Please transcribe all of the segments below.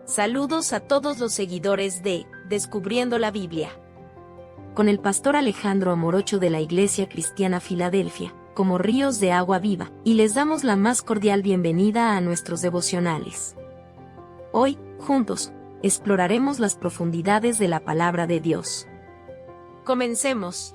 Saludos a todos los seguidores de Descubriendo la Biblia. Con el pastor Alejandro Amorocho de la Iglesia Cristiana Filadelfia, como ríos de agua viva, y les damos la más cordial bienvenida a nuestros devocionales. Hoy, juntos, exploraremos las profundidades de la palabra de Dios. Comencemos.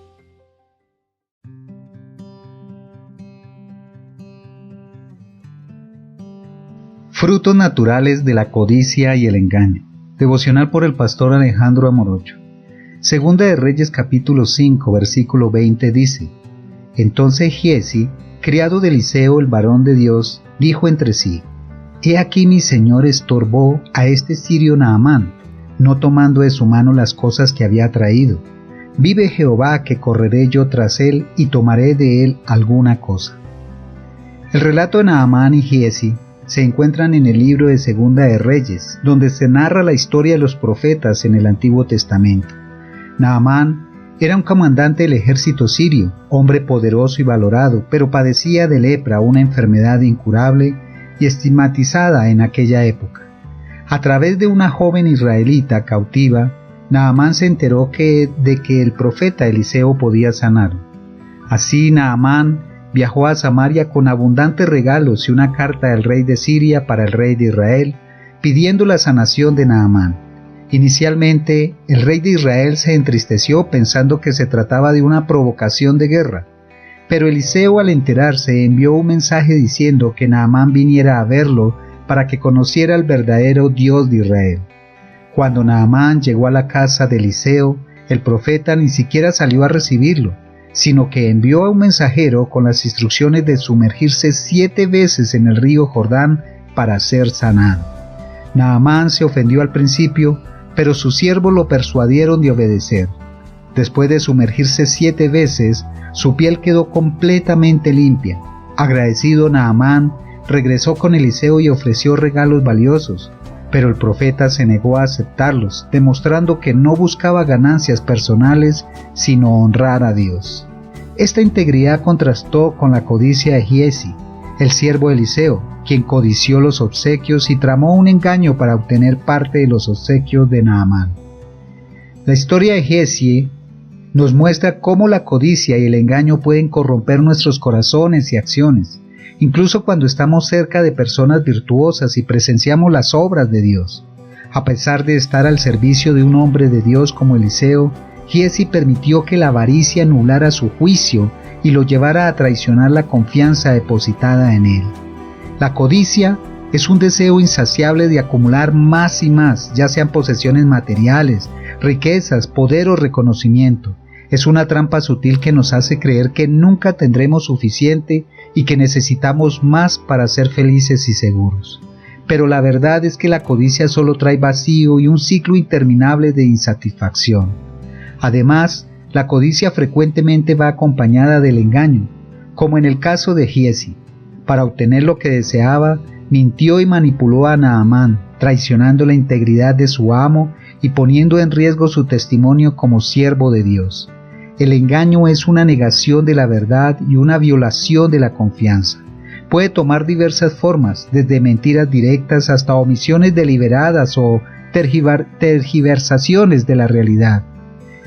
Frutos naturales de la codicia y el engaño. Devocional por el pastor Alejandro Amorocho. Segunda de Reyes capítulo 5 versículo 20 dice: Entonces Giezi, criado de Eliseo el varón de Dios, dijo entre sí: He aquí mi señor estorbó a este sirio Naamán, no tomando de su mano las cosas que había traído. Vive Jehová que correré yo tras él y tomaré de él alguna cosa. El relato de Naamán y Giezi se encuentran en el libro de Segunda de Reyes, donde se narra la historia de los profetas en el Antiguo Testamento. Naamán era un comandante del ejército sirio, hombre poderoso y valorado, pero padecía de lepra, una enfermedad incurable y estigmatizada en aquella época. A través de una joven israelita cautiva, Naamán se enteró de que el profeta Eliseo podía sanarlo. Así Naamán viajó a Samaria con abundantes regalos y una carta del rey de Siria para el rey de Israel, pidiendo la sanación de Naamán. Inicialmente, el rey de Israel se entristeció pensando que se trataba de una provocación de guerra, pero Eliseo, al enterarse, envió un mensaje diciendo que Naamán viniera a verlo para que conociera al verdadero Dios de Israel. Cuando Naamán llegó a la casa de Eliseo, el profeta ni siquiera salió a recibirlo, sino que envió a un mensajero con las instrucciones de sumergirse 7 veces en el río Jordán para ser sanado. Naamán se ofendió al principio, pero sus siervos lo persuadieron de obedecer. Después de sumergirse 7 veces, su piel quedó completamente limpia. Agradecido, Naamán regresó con Eliseo y ofreció regalos valiosos, pero el profeta se negó a aceptarlos, demostrando que no buscaba ganancias personales, sino honrar a Dios. Esta integridad contrastó con la codicia de Giezi, el siervo de Eliseo, quien codició los obsequios y tramó un engaño para obtener parte de los obsequios de Naamán. La historia de Giezi nos muestra cómo la codicia y el engaño pueden corromper nuestros corazones y acciones, incluso cuando estamos cerca de personas virtuosas y presenciamos las obras de Dios. A pesar de estar al servicio de un hombre de Dios como Eliseo, Giezi permitió que la avaricia anulara su juicio y lo llevara a traicionar la confianza depositada en él. La codicia es un deseo insaciable de acumular más y más, ya sean posesiones materiales, riquezas, poder o reconocimiento. Es una trampa sutil que nos hace creer que nunca tendremos suficiente y que necesitamos más para ser felices y seguros. Pero la verdad es que la codicia solo trae vacío y un ciclo interminable de insatisfacción. Además, la codicia frecuentemente va acompañada del engaño, como en el caso de Giezi. Para obtener lo que deseaba, mintió y manipuló a Naamán, traicionando la integridad de su amo y poniendo en riesgo su testimonio como siervo de Dios. El engaño es una negación de la verdad y una violación de la confianza. Puede tomar diversas formas, desde mentiras directas hasta omisiones deliberadas o tergiversaciones de la realidad.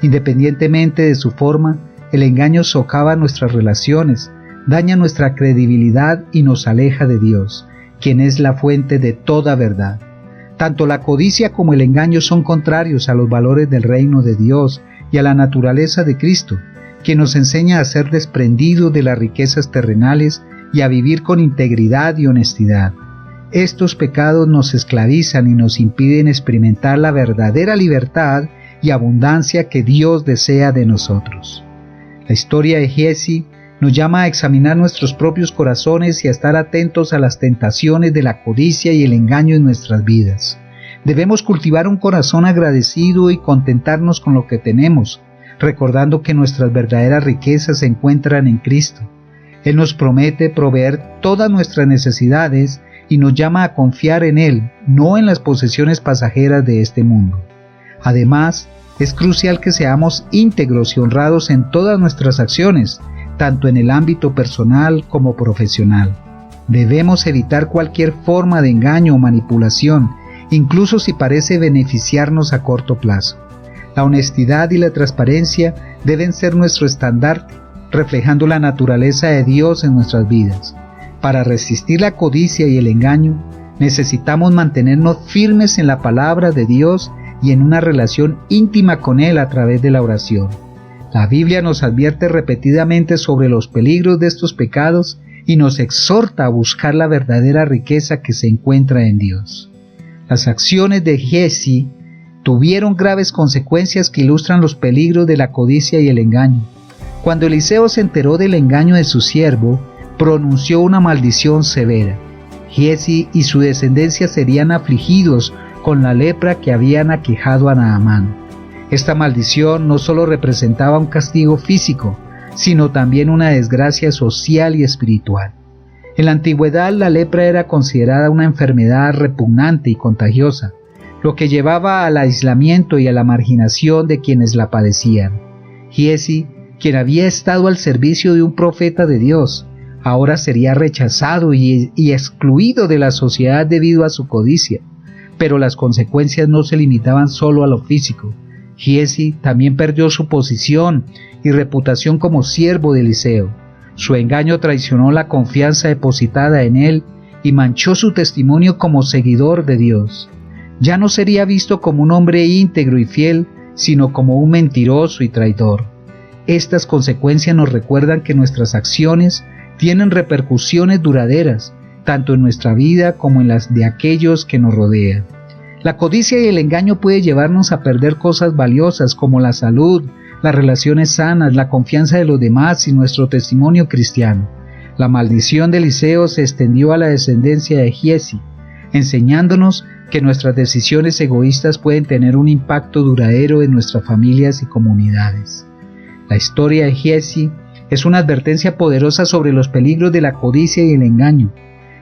Independientemente de su forma, el engaño socava nuestras relaciones, daña nuestra credibilidad y nos aleja de Dios, quien es la fuente de toda verdad. Tanto la codicia como el engaño son contrarios a los valores del reino de Dios y a la naturaleza de Cristo, quien nos enseña a ser desprendidos de las riquezas terrenales y a vivir con integridad y honestidad. Estos pecados nos esclavizan y nos impiden experimentar la verdadera libertad y abundancia que Dios desea de nosotros. La historia de Giezi nos llama a examinar nuestros propios corazones y a estar atentos a las tentaciones de la codicia y el engaño en nuestras vidas. Debemos cultivar un corazón agradecido y contentarnos con lo que tenemos, recordando que nuestras verdaderas riquezas se encuentran en Cristo. Él nos promete proveer todas nuestras necesidades y nos llama a confiar en Él, no en las posesiones pasajeras de este mundo. Además, es crucial que seamos íntegros y honrados en todas nuestras acciones, tanto en el ámbito personal como profesional. Debemos evitar cualquier forma de engaño o manipulación incluso si parece beneficiarnos a corto plazo. La honestidad y la transparencia deben ser nuestro estandarte, reflejando la naturaleza de Dios en nuestras vidas. Para resistir la codicia y el engaño, necesitamos mantenernos firmes en la palabra de Dios y en una relación íntima con Él a través de la oración. La Biblia nos advierte repetidamente sobre los peligros de estos pecados y nos exhorta a buscar la verdadera riqueza que se encuentra en Dios. Las acciones de Giezi tuvieron graves consecuencias que ilustran los peligros de la codicia y el engaño. Cuando Eliseo se enteró del engaño de su siervo, pronunció una maldición severa. Giezi y su descendencia serían afligidos con la lepra que habían aquejado a Naamán. Esta maldición no solo representaba un castigo físico, sino también una desgracia social y espiritual. En la antigüedad la lepra era considerada una enfermedad repugnante y contagiosa, lo que llevaba al aislamiento y a la marginación de quienes la padecían. Giezi, quien había estado al servicio de un profeta de Dios, ahora sería rechazado y excluido de la sociedad debido a su codicia. Pero las consecuencias no se limitaban solo a lo físico. Giezi también perdió su posición y reputación como siervo de Eliseo. Su engaño traicionó la confianza depositada en él y manchó su testimonio como seguidor de Dios. Ya no sería visto como un hombre íntegro y fiel, sino como un mentiroso y traidor. Estas consecuencias nos recuerdan que nuestras acciones tienen repercusiones duraderas, tanto en nuestra vida como en las de aquellos que nos rodean. La codicia y el engaño puede llevarnos a perder cosas valiosas como la salud, las relaciones sanas, la confianza de los demás y nuestro testimonio cristiano. La maldición de Eliseo se extendió a la descendencia de Giezi, enseñándonos que nuestras decisiones egoístas pueden tener un impacto duradero en nuestras familias y comunidades. La historia de Giezi es una advertencia poderosa sobre los peligros de la codicia y el engaño.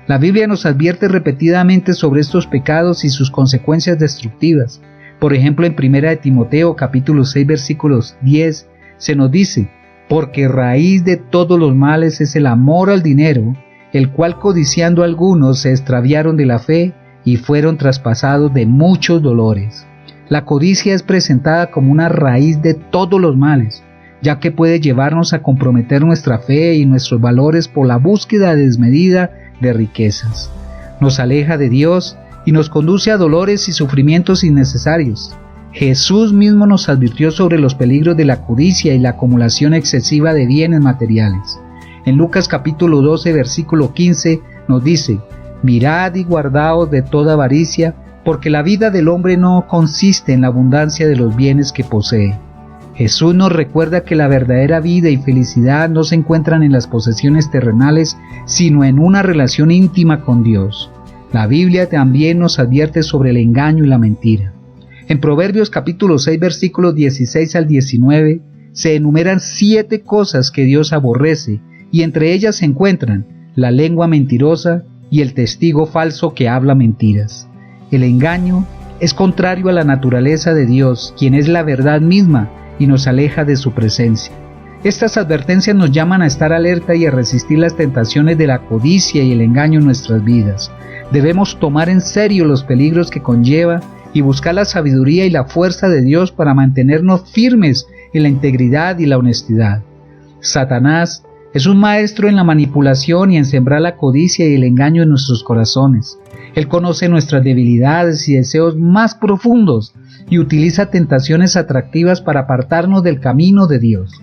La Biblia nos advierte repetidamente sobre estos pecados y sus consecuencias destructivas. Por ejemplo, en 1 de Timoteo capítulo 6 versículos 10 se nos dice: porque raíz de todos los males es el amor al dinero, el cual codiciando algunos se extraviaron de la fe y fueron traspasados de muchos dolores. La codicia es presentada como una raíz de todos los males, ya que puede llevarnos a comprometer nuestra fe y nuestros valores por la búsqueda desmedida de riquezas. Nos aleja de Dios y nos conduce a dolores y sufrimientos innecesarios. Jesús mismo nos advirtió sobre los peligros de la codicia y la acumulación excesiva de bienes materiales. En Lucas capítulo 12 versículo 15 nos dice: mirad y guardaos de toda avaricia, porque la vida del hombre no consiste en la abundancia de los bienes que posee. Jesús nos recuerda que la verdadera vida y felicidad no se encuentran en las posesiones terrenales, sino en una relación íntima con Dios. La Biblia también nos advierte sobre el engaño y la mentira. En Proverbios capítulo 6 versículos 16 al 19 se enumeran 7 cosas que Dios aborrece, y entre ellas se encuentran la lengua mentirosa y el testigo falso que habla mentiras. El engaño es contrario a la naturaleza de Dios, quien es la verdad misma, y nos aleja de su presencia. Estas advertencias nos llaman a estar alerta y a resistir las tentaciones de la codicia y el engaño en nuestras vidas. Debemos tomar en serio los peligros que conlleva y buscar la sabiduría y la fuerza de Dios para mantenernos firmes en la integridad y la honestidad. Satanás es un maestro en la manipulación y en sembrar la codicia y el engaño en nuestros corazones. Él conoce nuestras debilidades y deseos más profundos y utiliza tentaciones atractivas para apartarnos del camino de Dios.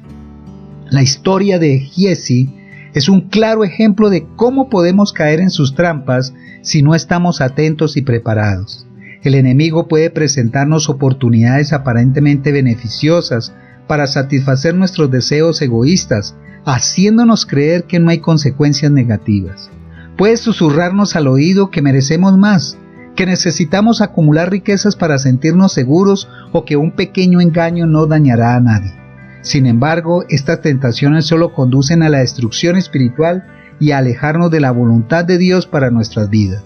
La historia de Giezi es un claro ejemplo de cómo podemos caer en sus trampas si no estamos atentos y preparados. El enemigo puede presentarnos oportunidades aparentemente beneficiosas para satisfacer nuestros deseos egoístas, haciéndonos creer que no hay consecuencias negativas. Puede susurrarnos al oído que merecemos más, que necesitamos acumular riquezas para sentirnos seguros o que un pequeño engaño no dañará a nadie. Sin embargo, estas tentaciones solo conducen a la destrucción espiritual y a alejarnos de la voluntad de Dios para nuestras vidas.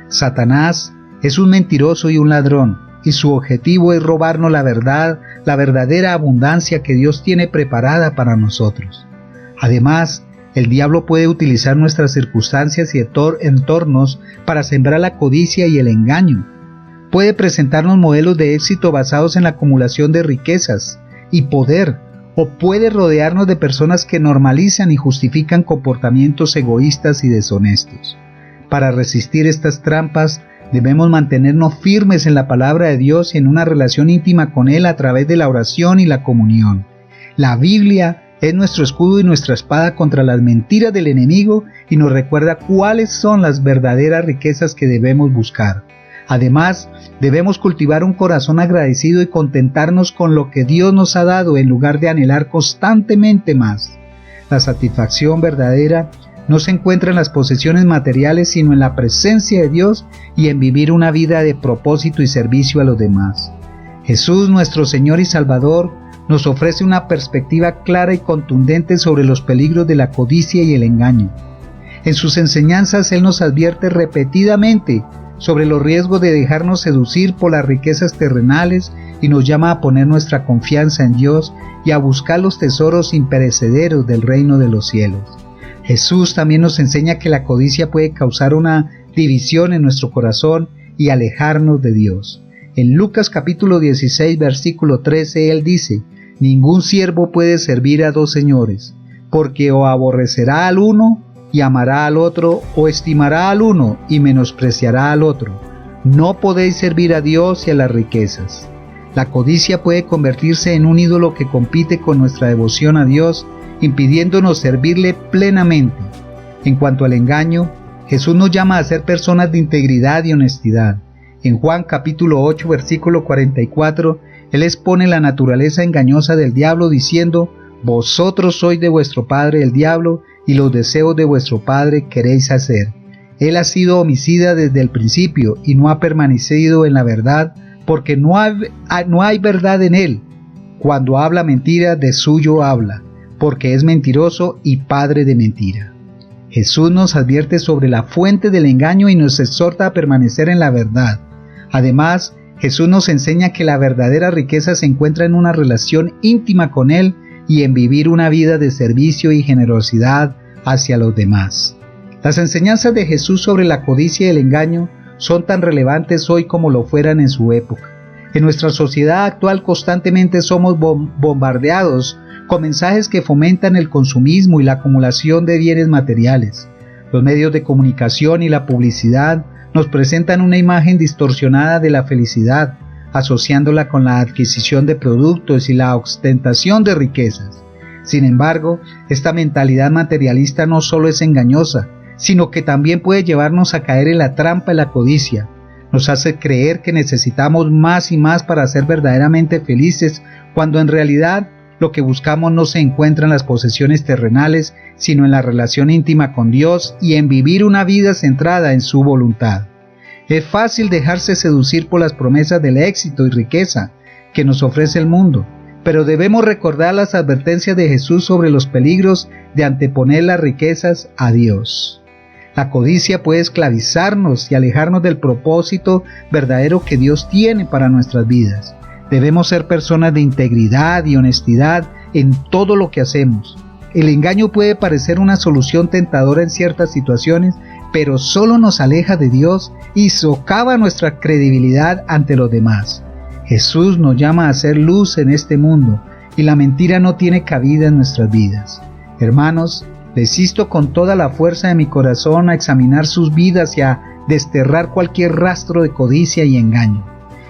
Satanás es un mentiroso y un ladrón, y su objetivo es robarnos la verdad, la verdadera abundancia que Dios tiene preparada para nosotros. Además, el diablo puede utilizar nuestras circunstancias y entornos para sembrar la codicia y el engaño. puede presentarnos modelos de éxito basados en la acumulación de riquezas y poder, o puede rodearnos de personas que normalizan y justifican comportamientos egoístas y deshonestos. Para resistir estas trampas, debemos mantenernos firmes en la palabra de Dios y en una relación íntima con Él a través de la oración y la comunión. La Biblia es nuestro escudo y nuestra espada contra las mentiras del enemigo y nos recuerda cuáles son las verdaderas riquezas que debemos buscar. Además, debemos cultivar un corazón agradecido y contentarnos con lo que Dios nos ha dado en lugar de anhelar constantemente más. La satisfacción verdadera no se encuentra en las posesiones materiales, sino en la presencia de Dios y en vivir una vida de propósito y servicio a los demás. Jesús, nuestro Señor y Salvador, nos ofrece una perspectiva clara y contundente sobre los peligros de la codicia y el engaño. En sus enseñanzas Él nos advierte repetidamente sobre los riesgos de dejarnos seducir por las riquezas terrenales y nos llama a poner nuestra confianza en Dios y a buscar los tesoros imperecederos del reino de los cielos. Jesús también nos enseña que la codicia puede causar una división en nuestro corazón y alejarnos de Dios. En Lucas capítulo 16 versículo 13 Él dice: «Ningún siervo puede servir a dos señores, porque o aborrecerá al uno y amará al otro, o estimará al uno y menospreciará al otro. No podéis servir a Dios y a las riquezas». La codicia puede convertirse en un ídolo que compite con nuestra devoción a Dios, impidiéndonos servirle plenamente. En cuanto al engaño, Jesús nos llama a ser personas de integridad y honestidad. En Juan capítulo 8 versículo 44, Él expone la naturaleza engañosa del diablo diciendo: «Vosotros sois de vuestro padre el diablo, y los deseos de vuestro padre queréis hacer». Él ha sido homicida desde el principio y no ha permanecido en la verdad, porque no hay verdad en él. Cuando habla mentira, de suyo habla, porque es mentiroso y padre de mentira. Jesús nos advierte sobre la fuente del engaño y nos exhorta a permanecer en la verdad. Además, Jesús nos enseña que la verdadera riqueza se encuentra en una relación íntima con Él y en vivir una vida de servicio y generosidad hacia los demás. Las enseñanzas de Jesús sobre la codicia y el engaño son tan relevantes hoy como lo fueran en su época. En nuestra sociedad actual constantemente somos bombardeados con mensajes que fomentan el consumismo y la acumulación de bienes materiales. Los medios de comunicación y la publicidad nos presentan una imagen distorsionada de la felicidad, asociándola con la adquisición de productos y la ostentación de riquezas. Sin embargo, esta mentalidad materialista no solo es engañosa, sino que también puede llevarnos a caer en la trampa de la codicia. Nos hace creer que necesitamos más y más para ser verdaderamente felices, cuando en realidad lo que buscamos no se encuentra en las posesiones terrenales, sino en la relación íntima con Dios y en vivir una vida centrada en su voluntad. Es fácil dejarse seducir por las promesas del éxito y riqueza que nos ofrece el mundo, pero debemos recordar las advertencias de Jesús sobre los peligros de anteponer las riquezas a Dios. La codicia puede esclavizarnos y alejarnos del propósito verdadero que Dios tiene para nuestras vidas. Debemos ser personas de integridad y honestidad en todo lo que hacemos. El engaño puede parecer una solución tentadora en ciertas situaciones, pero solo nos aleja de Dios y socava nuestra credibilidad ante los demás. Jesús nos llama a ser luz en este mundo y la mentira no tiene cabida en nuestras vidas. Hermanos, les insto con toda la fuerza de mi corazón a examinar sus vidas y a desterrar cualquier rastro de codicia y engaño.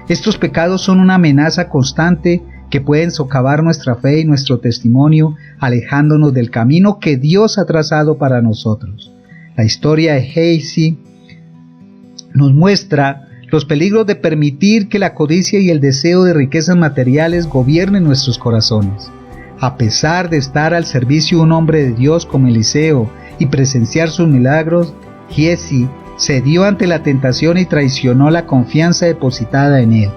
Estos pecados son una amenaza constante que pueden socavar nuestra fe y nuestro testimonio, alejándonos del camino que Dios ha trazado para nosotros. La historia de Gehazi nos muestra los peligros de permitir que la codicia y el deseo de riquezas materiales gobiernen nuestros corazones. A pesar de estar al servicio de un hombre de Dios como Eliseo y presenciar sus milagros, Gehazi cedió ante la tentación y traicionó la confianza depositada en él.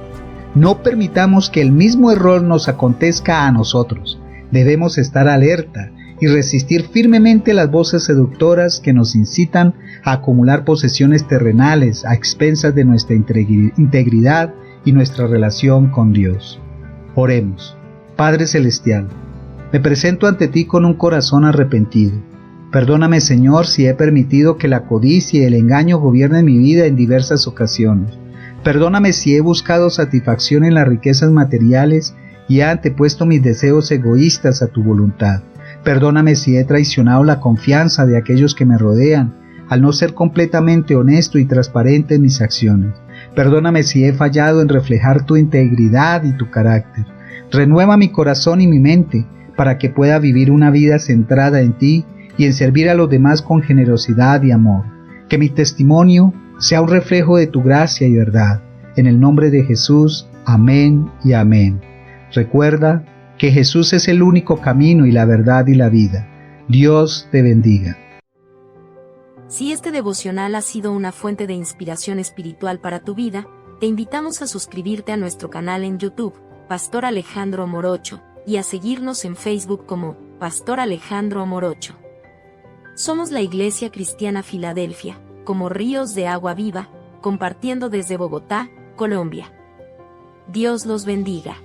No permitamos que el mismo error nos acontezca a nosotros. Debemos estar alerta y resistir firmemente las voces seductoras que nos incitan a acumular posesiones terrenales a expensas de nuestra integridad y nuestra relación con Dios. Oremos. Padre Celestial, me presento ante ti con un corazón arrepentido. Perdóname, Señor, si he permitido que la codicia y el engaño gobiernen mi vida en diversas ocasiones. Perdóname si he buscado satisfacción en las riquezas materiales y he antepuesto mis deseos egoístas a tu voluntad. Perdóname si he traicionado la confianza de aquellos que me rodean, al no ser completamente honesto y transparente en mis acciones. Perdóname si he fallado en reflejar tu integridad y tu carácter. Renueva mi corazón y mi mente para que pueda vivir una vida centrada en ti y en servir a los demás con generosidad y amor. Que mi testimonio sea un reflejo de tu gracia y verdad. En el nombre de Jesús, amén y amén. Recuerda que Jesús es el único camino y la verdad y la vida. Dios te bendiga. Si este devocional ha sido una fuente de inspiración espiritual para tu vida, te invitamos a suscribirte a nuestro canal en YouTube, Pastor Alejandro Morocho, y a seguirnos en Facebook como Pastor Alejandro Morocho. Somos la Iglesia Cristiana Filadelfia, como ríos de agua viva, compartiendo desde Bogotá, Colombia. Dios los bendiga.